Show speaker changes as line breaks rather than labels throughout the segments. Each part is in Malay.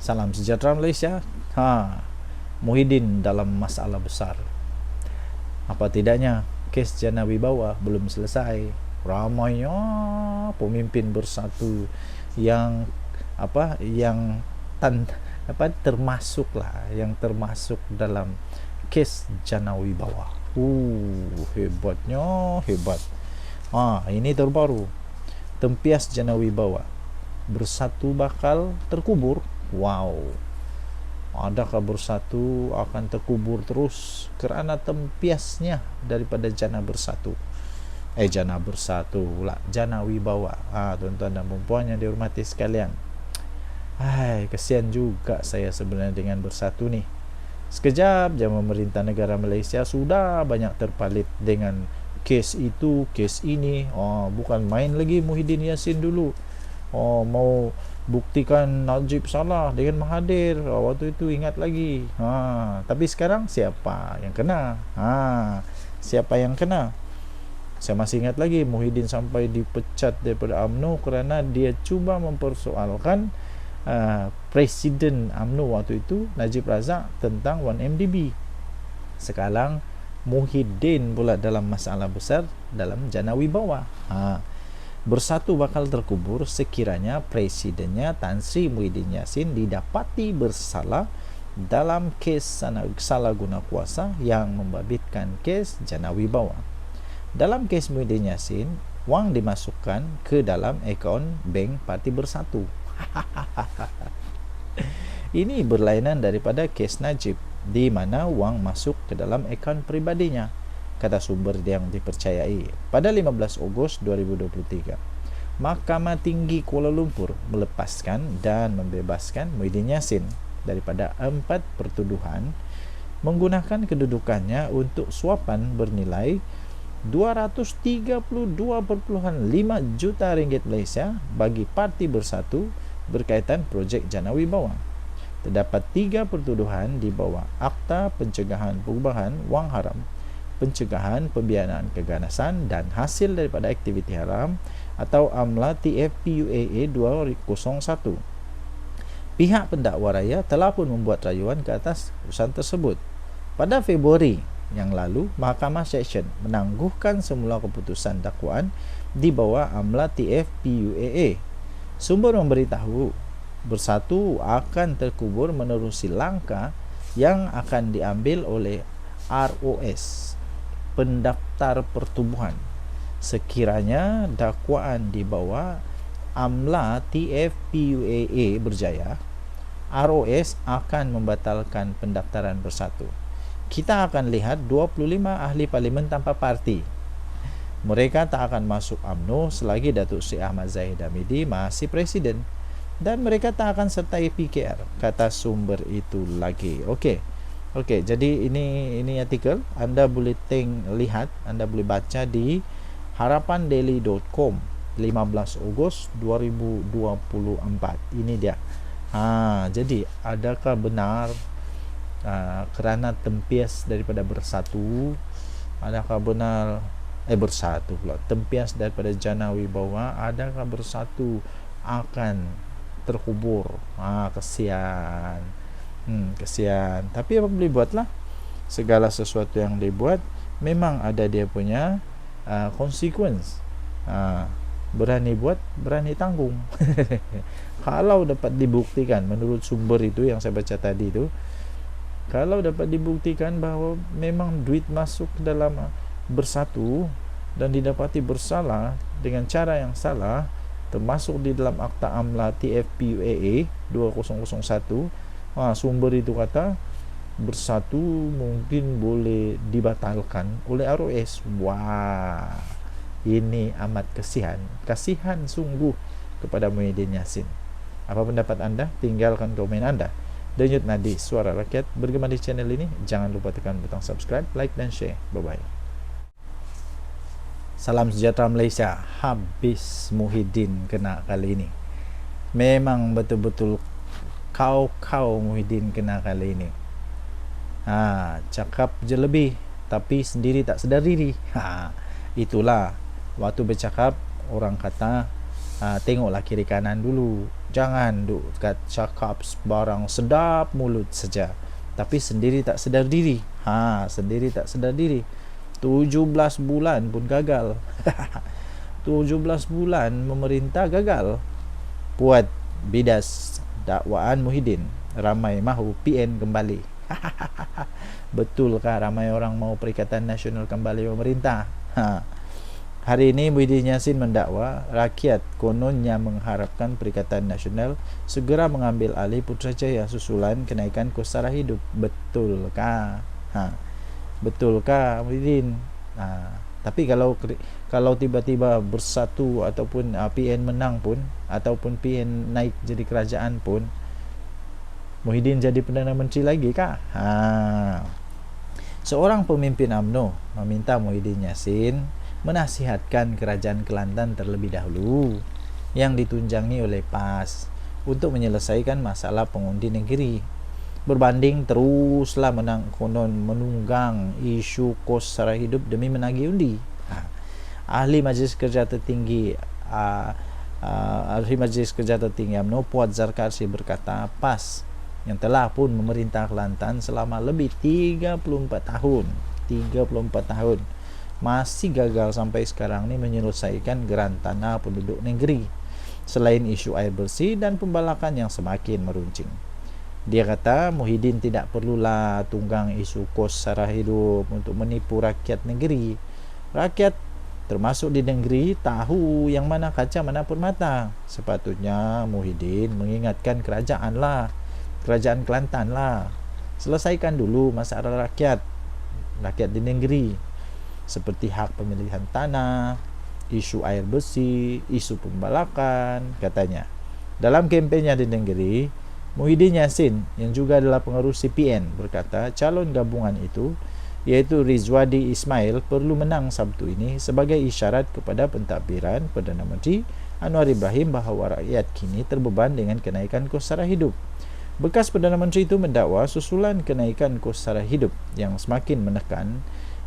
Salam sejahtera Malaysia. Muhyiddin dalam masalah besar. Apa tidaknya kes Jana Wibawa belum selesai. Ramainya pemimpin bersatu yang termasuk dalam kes Jana Wibawa. Hebat. Ini terbaru. Tempias Jana Wibawa. Bersatu bakal terkubur. Adakah bersatu akan terkubur terus kerana tempiasnya daripada Jana Bersatu? Jana Wibawa. Tuan-tuan dan puan yang dihormati sekalian, kesian juga saya sebenarnya dengan Bersatu nih. Sekejap je pemerintah negara Malaysia sudah banyak terpalit dengan kes itu, kes ini. Bukan main lagi Muhyiddin Yassin dulu. Mau buktikan Najib salah dengan Mahathir. Waktu itu ingat lagi. Tapi sekarang siapa yang kena? Saya masih ingat lagi Muhyiddin sampai dipecat daripada UMNO kerana dia cuba mempersoalkan Presiden UMNO waktu itu, Najib Razak, tentang 1MDB. Sekarang Muhyiddin pula dalam masalah besar dalam Jana Wibawa. Bersatu bakal terkubur sekiranya presidennya Tan Sri Muhyiddin Yassin didapati bersalah dalam kes salah guna kuasa yang membabitkan kes Jana Wibawa. Dalam kes Muhyiddin Yassin, wang dimasukkan ke dalam akaun bank Parti Bersatu. Ini berlainan daripada kes Najib, di mana wang masuk ke dalam akaun pribadinya, kata sumber yang dipercayai. Pada 15 Ogos 2023, Mahkamah Tinggi Kuala Lumpur melepaskan dan membebaskan Muhyiddin Yassin daripada 4 pertuduhan menggunakan kedudukannya untuk suapan bernilai 232.5 juta ringgit Malaysia bagi Parti Bersatu berkaitan projek Jana Wibawa. Terdapat 3 pertuduhan di bawah Akta Pencegahan Perubahan Wang Haram, Pencegahan Pembiayaan Keganasan dan Hasil daripada Aktiviti Haram atau AMLA TFPUAA 201. Pihak pendakwa raya telah pun membuat rayuan ke atas urusan tersebut. Pada Februari yang lalu, Mahkamah Seksyen menangguhkan semula keputusan dakwaan di bawah AMLA TFPUAA. Sumber memberitahu Bersatu akan terkubur menerusi langkah yang akan diambil oleh ROS, pendaftar pertubuhan. Sekiranya dakwaan di bawah AMLA TFPUAA berjaya, ROS akan membatalkan pendaftaran Bersatu. Kita akan lihat 25 ahli parlimen tanpa parti. Mereka tak akan masuk UMNO selagi Datuk Seri Ahmad Zahid Hamidi masih presiden, dan mereka tak akan sertai PKR, kata sumber itu lagi. Okey, jadi ini artikel anda boleh lihat, anda boleh baca di harapandaily.com 15 Ogos 2024. Ini dia. Jadi adakah benar kerana tempias daripada Bersatu, adakah benar Bersatu pula tempias daripada Jana Wibawa, adakah Bersatu akan terkubur? Kesian. Tapi apa boleh buatlah, segala sesuatu yang dibuat memang ada dia punya consequence. Berani buat, berani tanggung. Kalau dapat dibuktikan menurut sumber itu yang saya baca tadi itu, kalau dapat dibuktikan bahawa memang duit masuk ke dalam Bersatu dan didapati bersalah dengan cara yang salah, termasuk di dalam Akta AMLA TFPUAA 2001, sumber itu kata Bersatu mungkin boleh dibatalkan oleh ROS. Ini amat kasihan sungguh kepada Muhyiddin Yassin. Apa pendapat anda? Tinggalkan komen anda. Denyut nadi suara rakyat bergema di channel ini. Jangan lupa tekan butang subscribe, like dan share. Bye bye. Salam sejahtera Malaysia. Habis Muhyiddin kena kali ini. Memang betul-betul kau Muhyiddin kena kali ini. Cakap je lebih tapi sendiri tak sedar diri. Itulah waktu bercakap orang kata tengoklah kiri kanan dulu. Jangan duk cakap barang sedap mulut saja, tapi sendiri tak sedar diri. Sendiri tak sedar diri. 17 bulan pun gagal. 17 bulan memerintah gagal. Puat bidas dakwaan Muhyiddin, ramai mahu PN kembali. Betulkah ramai orang mau Perikatan Nasional kembali memerintah? Hari ini Muhyiddin Yassin mendakwa rakyat kononnya mengharapkan Perikatan Nasional segera mengambil alih Putrajaya susulan kenaikan kos sara hidup. Betulkah? Betulkah Muhyiddin? Tapi kalau tiba-tiba bersatu ataupun PN menang pun, ataupun PN naik jadi kerajaan pun, Muhyiddin jadi Perdana Menteri lagi kah? Seorang pemimpin UMNO meminta Muhyiddin Yassin menasihatkan Kerajaan Kelantan terlebih dahulu yang ditunjangi oleh PAS untuk menyelesaikan masalah pengundi negeri, berbanding teruslah menunggang isu kos sara hidup demi menagih undi. Ahli Majlis Kerja Tertinggi UMNO Puat Zarkarsi berkata PAS yang telah pun memerintah Kelantan selama lebih 34 tahun masih gagal sampai sekarang ni menyelesaikan geran tanah penduduk negeri, selain isu air bersih dan pembalakan yang semakin meruncing. Dia kata Muhyiddin tidak perlulah tunggang isu kos sara hidup untuk menipu rakyat negeri. Rakyat termasuk di negeri tahu yang mana kaca mana permata. Sepatutnya Muhyiddin mengingatkan kerajaan Kelantan lah, selesaikan dulu masalah rakyat di negeri, seperti hak pemilihan tanah, isu air bersih, isu pembalakan, katanya. Dalam kempennya di negeri, Muhyiddin Yassin yang juga adalah pengerus CPN berkata calon gabungan itu, yaitu Rizwadi Ismail, perlu menang Sabtu ini sebagai isyarat kepada pentadbiran Perdana Menteri Anwar Ibrahim bahawa rakyat kini terbeban dengan kenaikan kos sara hidup. Bekas Perdana Menteri itu mendakwa susulan kenaikan kos sara hidup yang semakin menekan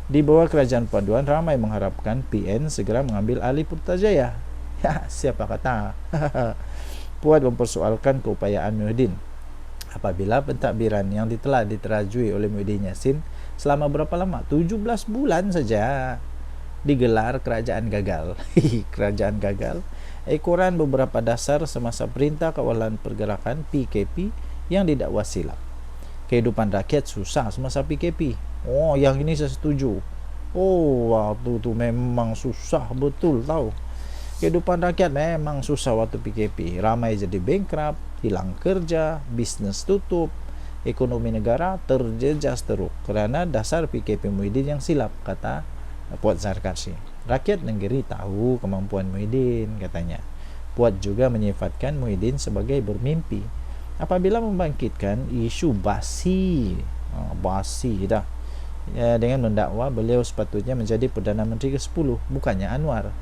di bawah kerajaan paduan, ramai mengharapkan PN segera mengambil alih Putrajaya. Siapa kata? Puat mempersoalkan keupayaan Muhyiddin apabila pentadbiran yang telah diterajui oleh Muhyiddin Yassin selama berapa lama? 17 bulan saja digelar kerajaan gagal. Kerajaan gagal. Ekoran beberapa dasar semasa Perintah Kawalan Pergerakan PKP yang didakwa silap. Kehidupan rakyat susah semasa PKP. Yang ini saya setuju. Waktu tu memang susah betul tahu. Kehidupan rakyat memang susah waktu PKP. Ramai jadi bankrupt, hilang kerja, bisnes tutup, ekonomi negara terjejas teruk kerana dasar PKP Muhyiddin yang silap, kata Puat Zarkarsi. Rakyat negeri tahu kemampuan Muhyiddin, katanya. Puat juga menyifatkan Muhyiddin sebagai bermimpi apabila membangkitkan isu basi dah, dengan mendakwa beliau sepatutnya menjadi Perdana Menteri ke-10, bukannya Anwar.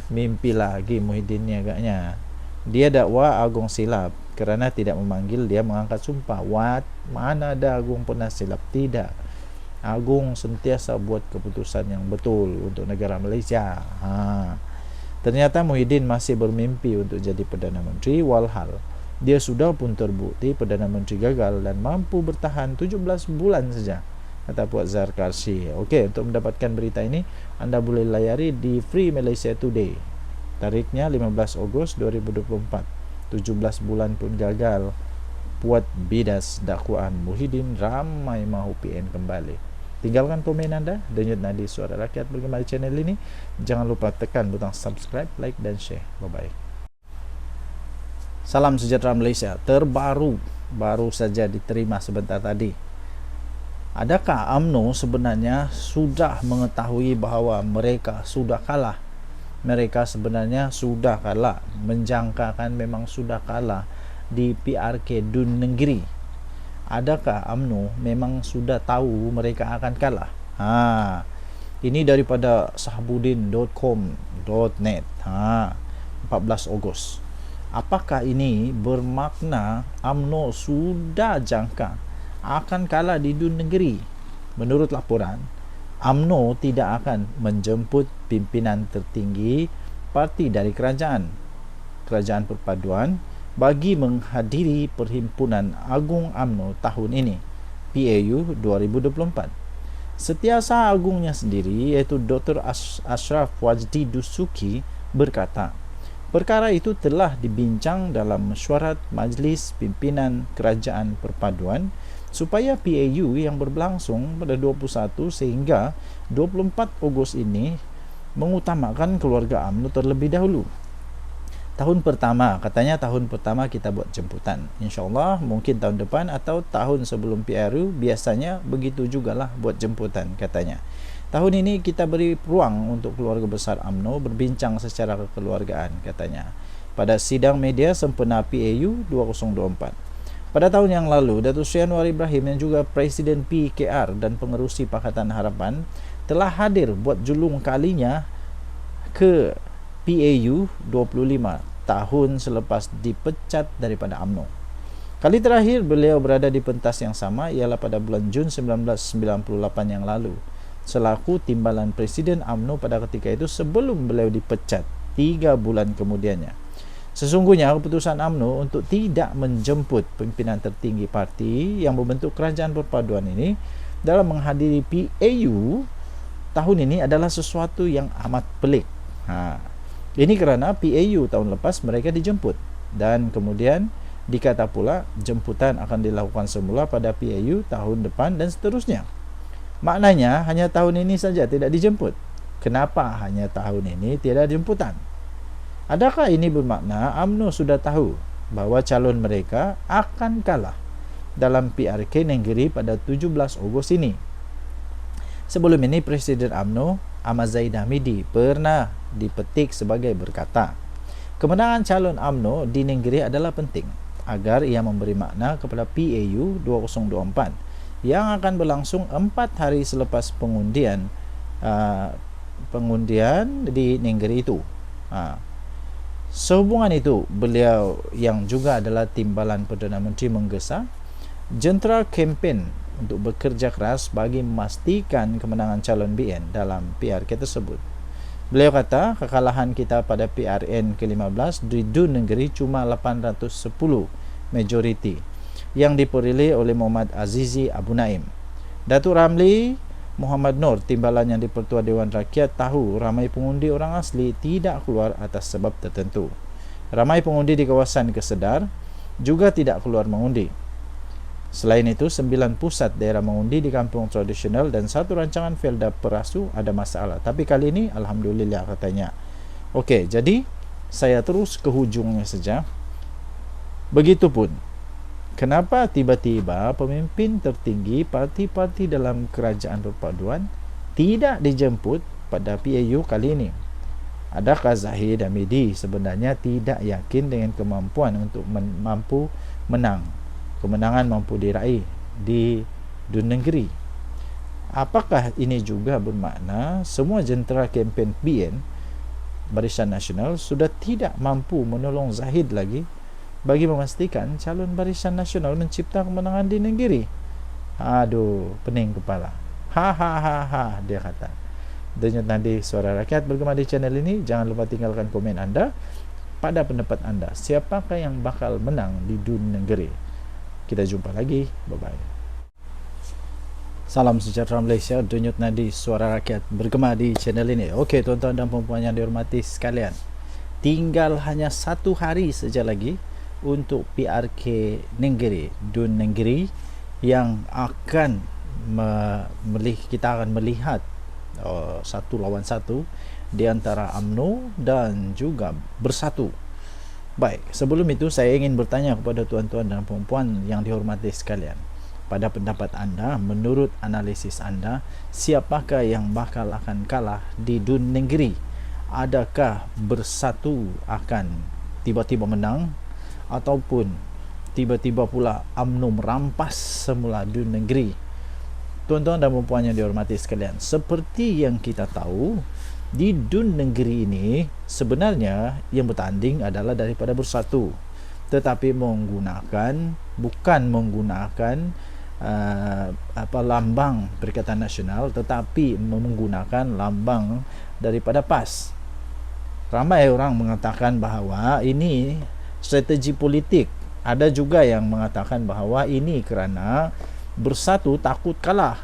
Mimpi lagi Muhyiddin ni agaknya. Dia dakwa Agong silap kerana tidak memanggil dia mengangkat sumpah. Mana ada Agong pernah silap? Tidak. Agong sentiasa buat keputusan yang betul untuk negara Malaysia. Ternyata Muhyiddin masih bermimpi untuk jadi Perdana Menteri, walhal dia sudah pun terbukti Perdana Menteri gagal dan mampu bertahan 17 bulan saja, kata Puat Zarkarsi. Okey, untuk mendapatkan berita ini anda boleh layari di Free Malaysia Today. Tariknya 15 Ogos 2024. 17 bulan pun gagal. Puat bidas dakwaan Muhyiddin, ramai mahu PN kembali. Tinggalkan komen anda. Denyut nadi suara rakyat bergema di channel ini. Jangan lupa tekan butang subscribe, like dan share. Bye-bye. Salam sejahtera Malaysia. Baru saja diterima sebentar tadi. Adakah UMNO sebenarnya sudah mengetahui bahawa mereka sudah kalah? Mereka sebenarnya sudah kalah, menjangkakan memang sudah kalah di PRK Dun Negeri. Adakah UMNO memang sudah tahu mereka akan kalah? Ini daripada sahbudin.com.net 14 Ogos. Apakah ini bermakna UMNO sudah jangka akan kalah di Dun Negeri? Menurut laporan, UMNO tidak akan menjemput pimpinan tertinggi parti dari kerajaan Kerajaan Perpaduan bagi menghadiri Perhimpunan Agung UMNO tahun ini, PAU 2024. Setiausaha agungnya sendiri, iaitu Dr. Ashraf Wajdi Dusuki, berkata, perkara itu telah dibincang dalam mesyuarat Majlis Pimpinan Kerajaan Perpaduan supaya PAU yang berlangsung pada 21 sehingga 24 Ogos ini mengutamakan keluarga UMNO terlebih dahulu. Tahun pertama, katanya tahun pertama kita buat jemputan. InsyaAllah mungkin tahun depan atau tahun sebelum PRU biasanya begitu jugalah buat jemputan, katanya. Tahun ini kita beri ruang untuk keluarga besar UMNO berbincang secara kekeluargaan, katanya, pada sidang media sempena PAU 2024. Pada tahun yang lalu, Datuk Seri Anwar Ibrahim yang juga Presiden PKR dan pengerusi Pakatan Harapan telah hadir buat julung kalinya ke PAU 25 tahun selepas dipecat daripada UMNO. Kali terakhir beliau berada di pentas yang sama ialah pada bulan Jun 1998 yang lalu, selaku timbalan Presiden UMNO pada ketika itu sebelum beliau dipecat 3 bulan kemudiannya. Sesungguhnya keputusan UMNO untuk tidak menjemput pimpinan tertinggi parti yang membentuk Kerajaan Perpaduan ini dalam menghadiri PAU tahun ini adalah sesuatu yang amat pelik. Ini kerana PAU tahun lepas mereka dijemput dan kemudian dikata pula jemputan akan dilakukan semula pada PAU tahun depan dan seterusnya. Maknanya hanya tahun ini saja tidak dijemput. Kenapa hanya tahun ini tidak jemputan? Adakah ini bermakna UMNO sudah tahu bahawa calon mereka akan kalah dalam PRK Nenggiri pada 17 Ogos ini? Sebelum ini Presiden UMNO Ahmad Zahid Hamidi pernah dipetik sebagai berkata, kemenangan calon UMNO di Nenggiri adalah penting agar ia memberi makna kepada PAU 2024 yang akan berlangsung 4 hari selepas pengundian di Nenggiri itu. Sehubungan itu, beliau yang juga adalah timbalan Perdana Menteri menggesa jentera kempen untuk bekerja keras bagi memastikan kemenangan calon BN dalam PRK tersebut. Beliau kata kekalahan kita pada PRN ke-15 di Dun Negeri cuma 810 majoriti yang diperoleh oleh Muhammad Azizi Abu Naim. Datuk Ramli Muhammad Nur, timbalan yang di-Pertua Dewan Rakyat, tahu ramai pengundi orang asli tidak keluar atas sebab tertentu. Ramai pengundi di kawasan Kesedar juga tidak keluar mengundi. Selain itu, 9 pusat daerah mengundi di kampung tradisional dan 1 rancangan Felda Perasu ada masalah. Tapi kali ini, Alhamdulillah, katanya. Okey, jadi saya terus ke hujungnya saja. Begitupun, kenapa tiba-tiba pemimpin tertinggi parti-parti dalam Kerajaan Perpaduan tidak dijemput pada PAU kali ini? Adakah Zahid Hamidi sebenarnya tidak yakin dengan kemampuan untuk mampu menang? Kemenangan mampu diraih di Dun Negeri. Apakah ini juga bermakna semua jentera kempen BN Barisan Nasional sudah tidak mampu menolong Zahid lagi bagi memastikan calon Barisan Nasional mencipta kemenangan di Negeri? Aduh, pening kepala. Dia kata. Denyut nadi Suara Rakyat bergema di channel ini. Jangan lupa tinggalkan komen anda. Pada pendapat anda, siapakah yang bakal menang di Dun Negeri? Kita jumpa lagi. Bye-bye. Salam sejahtera Malaysia. Denyut nadi Suara Rakyat bergema di channel ini. Okey, tuan-tuan dan puan-puan yang dihormati sekalian, tinggal hanya 1 hari saja lagi untuk PRK Nenggiri, Dun Negeri, yang akan kita akan melihat 1 lawan 1 di antara UMNO dan juga Bersatu. Baik, sebelum itu saya ingin bertanya kepada tuan-tuan dan puan-puan yang dihormati sekalian. Pada pendapat anda, menurut analisis anda, siapakah yang bakal akan kalah di Dun Negeri? Adakah Bersatu akan tiba-tiba menang, ataupun tiba-tiba pula UMNO merampas semula Dun Negeri? Tuan-tuan dan puan-puan yang dihormati sekalian, seperti yang kita tahu, di Dun Negeri ini sebenarnya yang bertanding adalah daripada Bersatu, tetapi bukan menggunakan lambang Perikatan Nasional, tetapi menggunakan lambang daripada PAS. Ramai orang mengatakan bahawa ini strategi politik. Ada juga yang mengatakan bahawa ini kerana Bersatu takut kalah.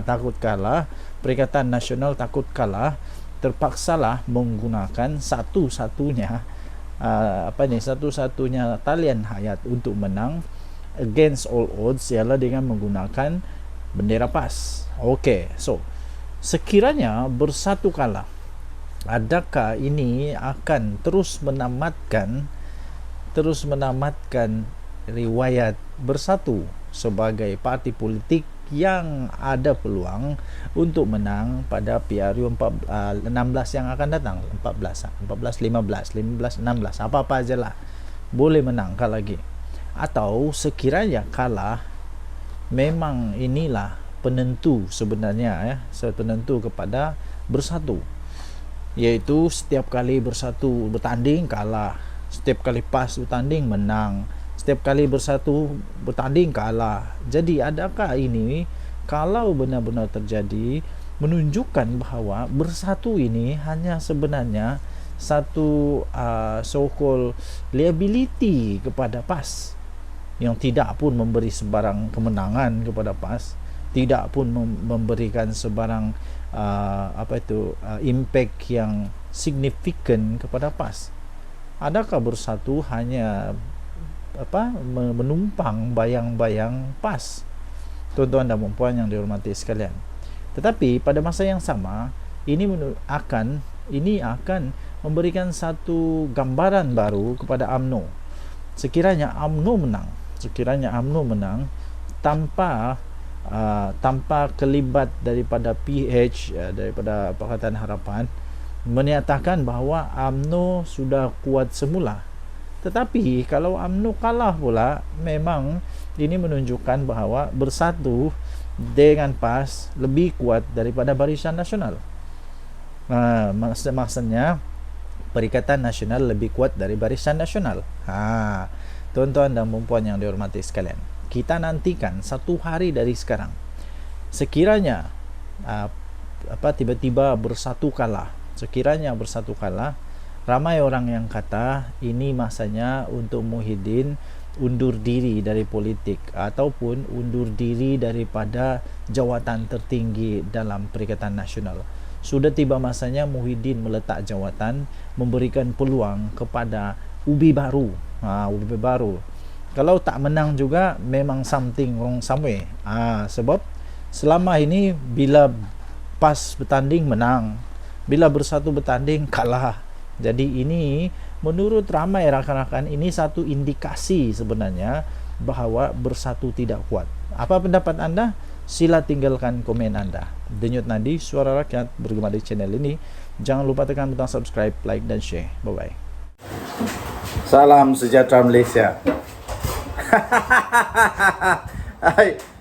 Takut kalah. Perikatan Nasional takut kalah. Terpaksalah menggunakan satu-satunya satu-satunya talian hayat untuk menang against all odds ialah dengan menggunakan bendera PAS. Okey, so sekiranya Bersatu kalah, adakah ini akan terus menamatkan riwayat Bersatu sebagai parti politik yang ada peluang untuk menang pada PRU 16 yang akan datang, 14, 15, 16, apa-apa ajalah boleh menang lagi. Atau sekiranya kalah, memang inilah penentu sebenarnya, penentu kepada Bersatu, iaitu setiap kali Bersatu bertanding kalah, setiap kali PAS bertanding menang, setiap kali Bersatu bertanding kalah. Jadi adakah ini, kalau benar-benar terjadi, menunjukkan bahawa Bersatu ini hanya sebenarnya satu so-called liability kepada PAS, yang tidak pun memberi sebarang kemenangan kepada PAS, tidak pun memberikan sebarang impact yang signifikan kepada PAS. Adakah Bersatu hanya menumpang bayang-bayang PAS, tuan-tuan dan puan yang dihormati sekalian? Tetapi pada masa yang sama, ini akan memberikan satu gambaran baru kepada UMNO. Sekiranya UMNO menang tanpa kelibat daripada PH, daripada Pakatan Harapan, menyatakan bahawa UMNO sudah kuat semula. Tetapi kalau UMNO kalah pula, memang ini menunjukkan bahawa Bersatu dengan PAS lebih kuat daripada Barisan Nasional. Maksudnya Perikatan Nasional lebih kuat dari Barisan Nasional. Tuan-tuan dan puan yang dihormati sekalian, kita nantikan satu hari dari sekarang, sekiranya tiba-tiba Bersatu kalah, ramai orang yang kata ini masanya untuk Muhyiddin undur diri dari politik ataupun undur diri daripada jawatan tertinggi dalam Perikatan Nasional. Sudah tiba masanya Muhyiddin meletak jawatan, memberikan peluang kepada ubi baru. Kalau tak menang juga, memang something wrong somewhere. Sebab selama ini bila PAS bertanding menang, bila Bersatu bertanding kalah. Jadi ini menurut ramai rakan-rakan ini satu indikasi sebenarnya bahawa Bersatu tidak kuat. Apa pendapat anda? Sila tinggalkan komen anda. Denyut Nadi, Suara Rakyat, bergema di channel ini. Jangan lupa tekan butang subscribe, like dan share. Bye-bye. Salam sejahtera Malaysia.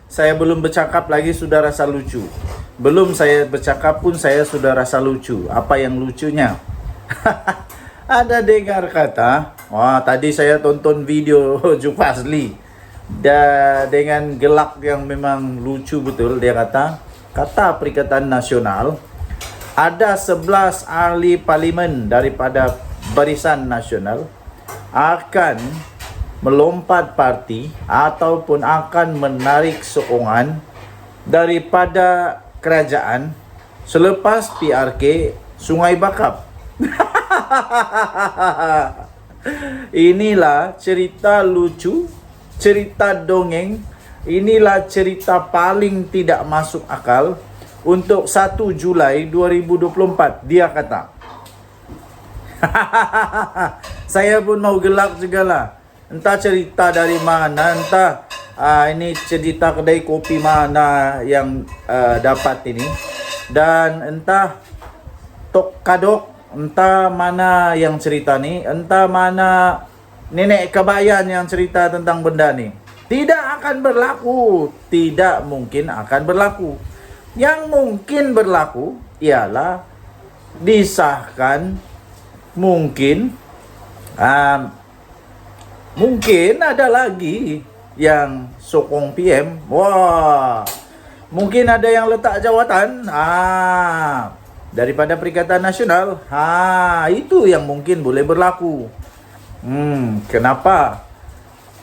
Saya belum bercakap lagi sudah rasa lucu. Belum saya bercakap pun saya sudah rasa lucu. Apa yang lucunya? Ada dengar kata, tadi saya tonton video Jufazli dengan gelak yang memang lucu betul. Dia kata Perikatan Nasional ada 11 ahli parlimen daripada Barisan Nasional akan melompat parti ataupun akan menarik sokongan daripada kerajaan selepas PRK Sungai Bakap. Inilah cerita lucu, cerita dongeng, inilah cerita paling tidak masuk akal untuk 1 Julai 2024, dia kata. Saya pun mau gelak juga lah. Entah cerita dari mana, entah ini cerita kedai kopi mana yang dapat ini, dan entah tok kadok, entah mana yang cerita ni, entah mana nenek kabayan yang cerita tentang benda ni. Tidak akan berlaku, tidak mungkin akan berlaku. Yang mungkin berlaku ialah disahkan, mungkin ada lagi yang sokong PM. Mungkin ada yang letak jawatan. daripada Perikatan Nasional, itu yang mungkin boleh berlaku. Kenapa?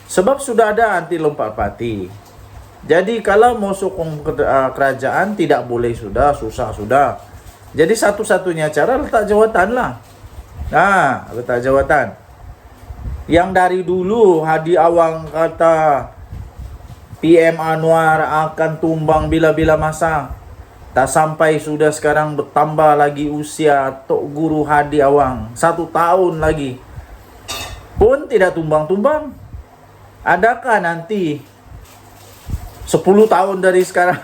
Sebab sudah ada anti lompat parti. Jadi kalau mau sokong kerajaan tidak boleh, susah sudah. Jadi satu-satunya cara letak jawatan lah. Letak jawatan. Yang dari dulu Hadi Awang kata PM Anwar akan tumbang bila-bila masa. Tak sampai sudah sekarang bertambah lagi usia Tok Guru Hadi Awang. 1 tahun lagi. Pun tidak tumbang-tumbang. Adakah nanti 10 tahun dari sekarang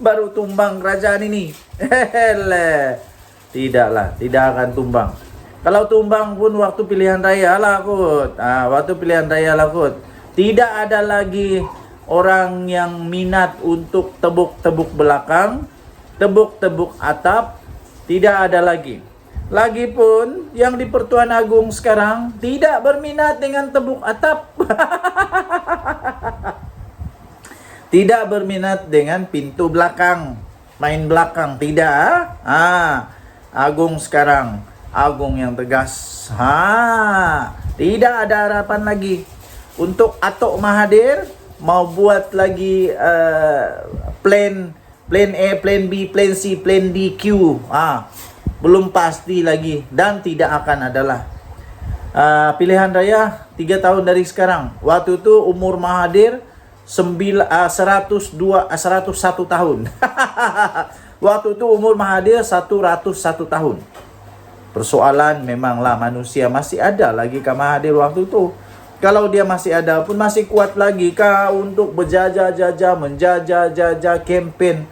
baru tumbang kerajaan ini? Tidaklah, tidak akan tumbang. Kalau tumbang pun waktu pilihan raya lah kot. Waktu pilihan raya lah kot. Tidak ada lagi orang yang minat untuk tebuk-tebuk belakang, tebuk-tebuk atap, tidak ada lagi. Lagipun yang di Pertuan Agong sekarang tidak berminat dengan tebuk atap. Tidak berminat dengan pintu belakang, main belakang, tidak. Agung sekarang, Agung yang tegas. Tidak ada harapan lagi. Untuk Atok Mahathir mau buat lagi plan A, plan B, plan C, plan D, Q. Belum pasti lagi dan tidak akan adalah. Pilihan raya 3 tahun dari sekarang. Waktu itu umur Mahathir 101 tahun. Waktu itu umur Mahathir 101 tahun. Persoalan memanglah manusia masih ada lagi ke Mahathir waktu itu. Kalau dia masih ada pun masih kuat lagi kah untuk menjajah campaign.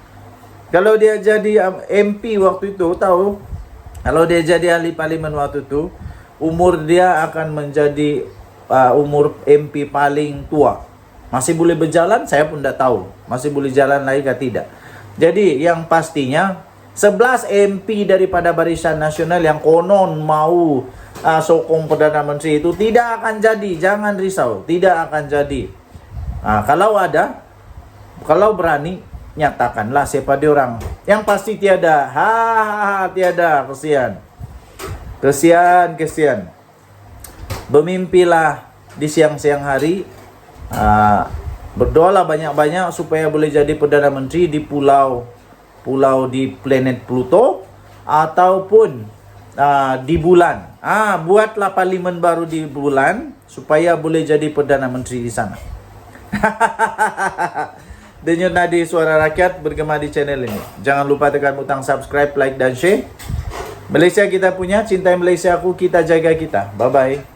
Kalau dia jadi MP waktu itu, tahu? Kalau dia jadi ahli parlimen waktu itu, umur dia akan menjadi umur MP paling tua. Masih boleh berjalan? Saya pun tidak tahu. Masih boleh jalan lagi kah tidak? Jadi yang pastinya 11 MP daripada Barisan Nasional yang konon mau sokong Perdana Menteri itu tidak akan jadi. Jangan risau, tidak akan jadi. Kalau ada, kalau berani, nyatakanlah siapa dia orang. Yang pasti tiada. Tiada. Kesian. Bermimpilah di siang-siang hari. Berdoalah banyak-banyak supaya boleh jadi Perdana Menteri di pulau di planet Pluto ataupun di bulan. Buatlah parlimen baru di bulan supaya boleh jadi Perdana Menteri di sana. Denyut Nadi Suara Rakyat bergema di channel ini. Jangan lupa tekan butang subscribe, like dan share. Malaysia kita punya, cintai Malaysia aku, kita jaga kita. Bye bye.